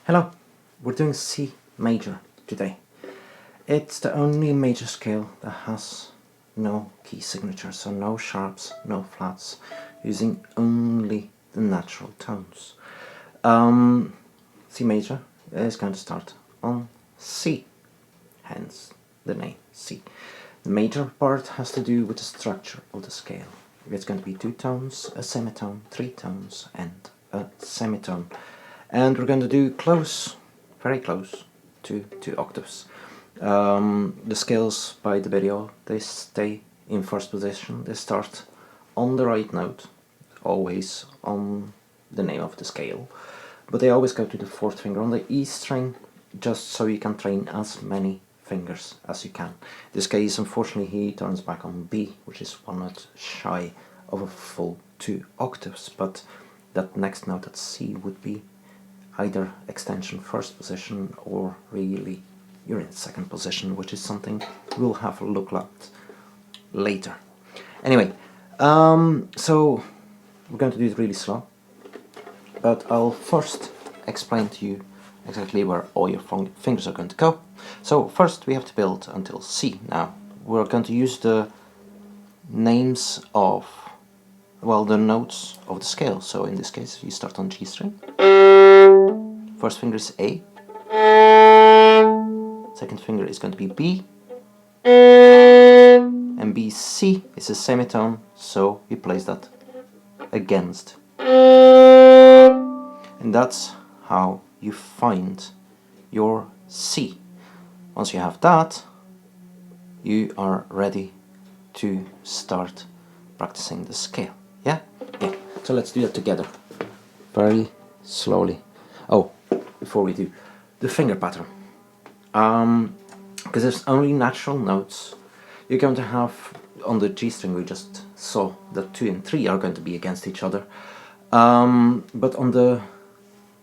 Hello, we're doing C major today. It's the only major scale that has no key signature, so no sharps, no flats, using only the natural tones. C major is going to start on C, hence the name C. The major part has to do with the structure of the scale. It's going to be two tones, a semitone, three tones, and a semitone. And we're going to do close, very close to 2 octaves. The scales by the video, they stay in first position. They start on the right note, always on the name of the scale. But they always go to the 4th finger on the E string, just so you can train as many fingers as you can. In this case, unfortunately, he turns back on B, which is 1 note shy of a full 2 octaves. But that next note at C would be either extension 1st position or really you're in 2nd position, which is something we'll have a look at later. Anyway, so we're going to do it really slow, but I'll first explain to you exactly where all your fingers are going to go. So first we have to build until C. Now we're going to use the names of, well, the notes of the scale. So in this case you start on G string. First finger is A, second finger is going to be B, and B, C is a semitone, so we place that against. And that's how you find your C. Once you have that, you are ready to start practicing the scale. Yeah? Okay, so let's do that together. Very slowly. Oh, before we do, the finger pattern. Because there's only natural notes, you're going to have, on the G string we just saw that 2 and 3 are going to be against each other. But on the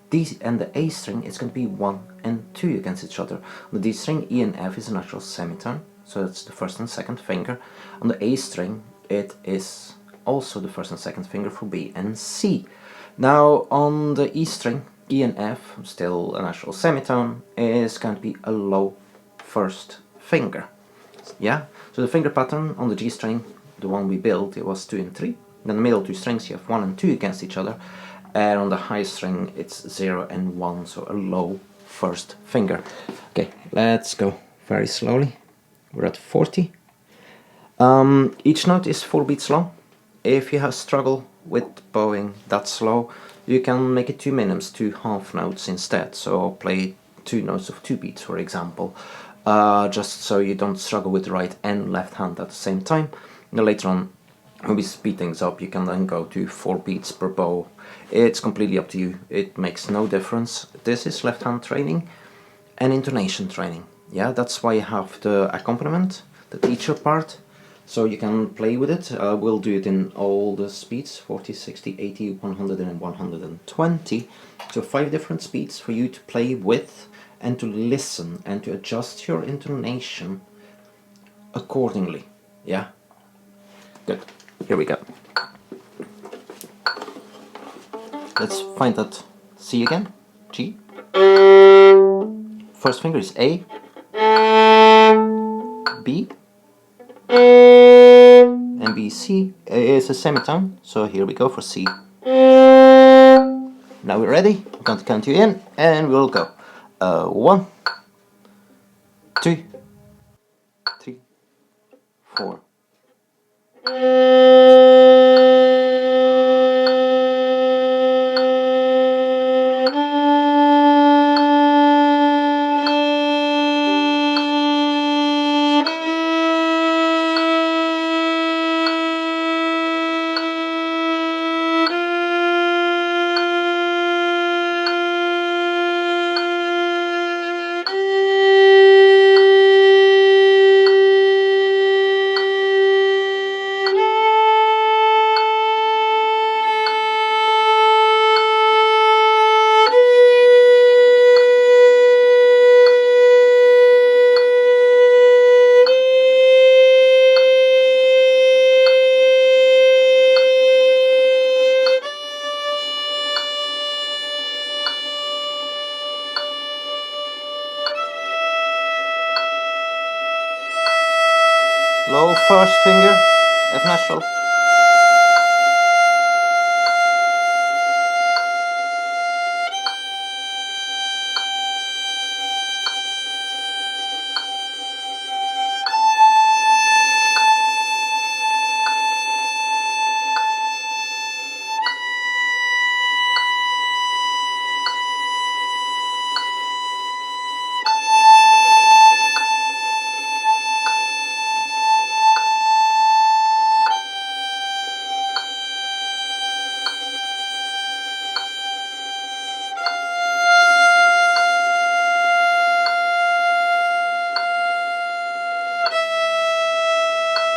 D and the A string, it's going to be 1 and 2 against each other. On the D string, E and F is a natural semitone, so that's the 1st and 2nd finger. On the A string, it is also the 1st and 2nd finger for B and C. Now on the E string, E and F, still a natural semitone, is going to be a low 1st finger. Yeah, so the finger pattern on the G string, the one we built, it was 2 and 3. Then the middle 2 strings, you have 1 and 2 against each other. And on the high string, it's 0 and 1, so a low 1st finger. Okay, let's go very slowly. We're at 40. Each note is 4 beats long. If you have struggle with bowing that slow, you can make it 2 minims, 2 half notes instead. So play 2 notes of 2 beats, for example, just so you don't struggle with the right and left hand at the same time. And later on, when we speed things up, you can then go to 4 beats per bow. It's completely up to you. It makes no difference. This is left hand training and intonation training. Yeah, that's why you have the accompaniment, the teacher part, so you can play with it. We'll do it in all the speeds, 40, 60, 80, 100 and 120. So 5 different speeds for you to play with and to listen and to adjust your intonation accordingly. Yeah? Good. Here we go. Let's find that C again. G. First finger is A, B, and B, C is a semitone, so here we go for C. Now we're ready. I'm going to count you in, and we'll go. 1, 2, 3, 4. first finger, F natural.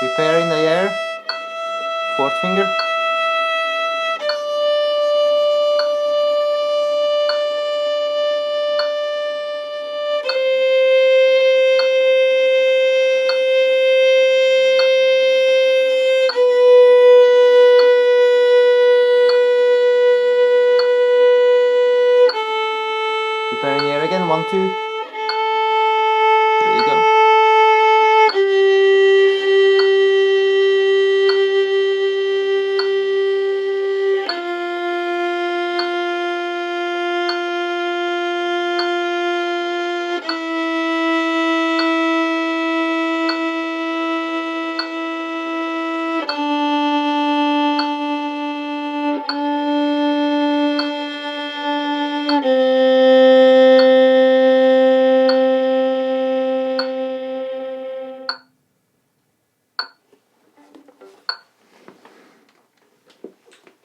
Prepare in the air, fourth finger. Prepare in the air again, 1, 2. There you go.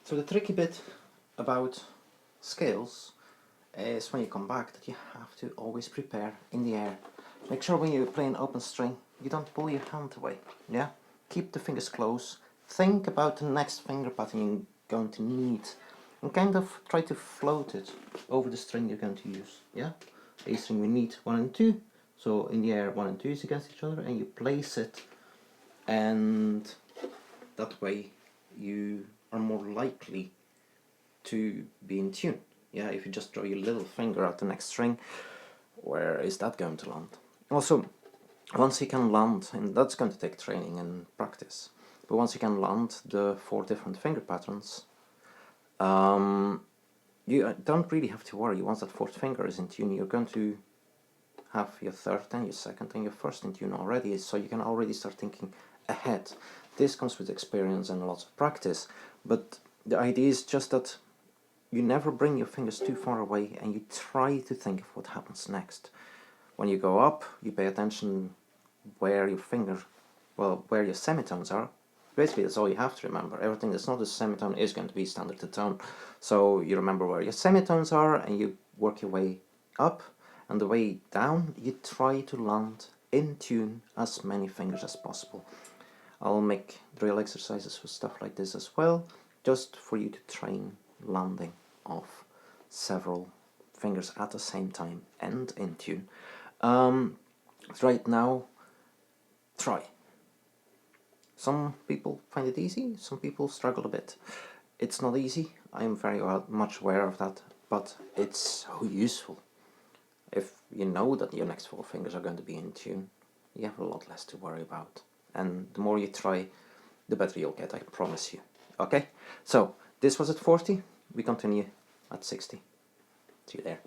So the tricky bit about scales is when you come back that you have to always prepare in the air. Make sure when you play an open string you don't pull your hand away, yeah? Keep the fingers close, think about the next finger pattern you're going to need and kind of try to float it over the string you're going to use, yeah? A string we need 1 and 2, so in the air 1 and 2 is against each other and you place it, and that way you are more likely to be in tune. Yeah, if you just draw your little finger at the next string, where is that going to land? Also, once you can land, and that's going to take training and practice, but once you can land the 4 different finger patterns, you don't really have to worry. Once that 4th finger is in tune, you're going to have your 3rd and your 2nd and your 1st in tune already, so you can already start thinking ahead. This comes with experience and lots of practice, but the idea is just that you never bring your fingers too far away and you try to think of what happens next. When you go up, you pay attention where your where your semitones are. Basically, that's all you have to remember. Everything that's not a semitone is going to be standard to tone. So you remember where your semitones are and you work your way up, and the way down you try to land in tune as many fingers as possible. I'll make drill exercises for stuff like this as well, just for you to train landing of several fingers at the same time and in tune. Right now, try. Some people find it easy, some people struggle a bit. It's not easy, I am very much aware of that, but it's so useful. If you know that your next 4 fingers are going to be in tune, you have a lot less to worry about. And the more you try, the better you'll get, I promise you. Okay, so this was at 40, we continue at 60. See you there.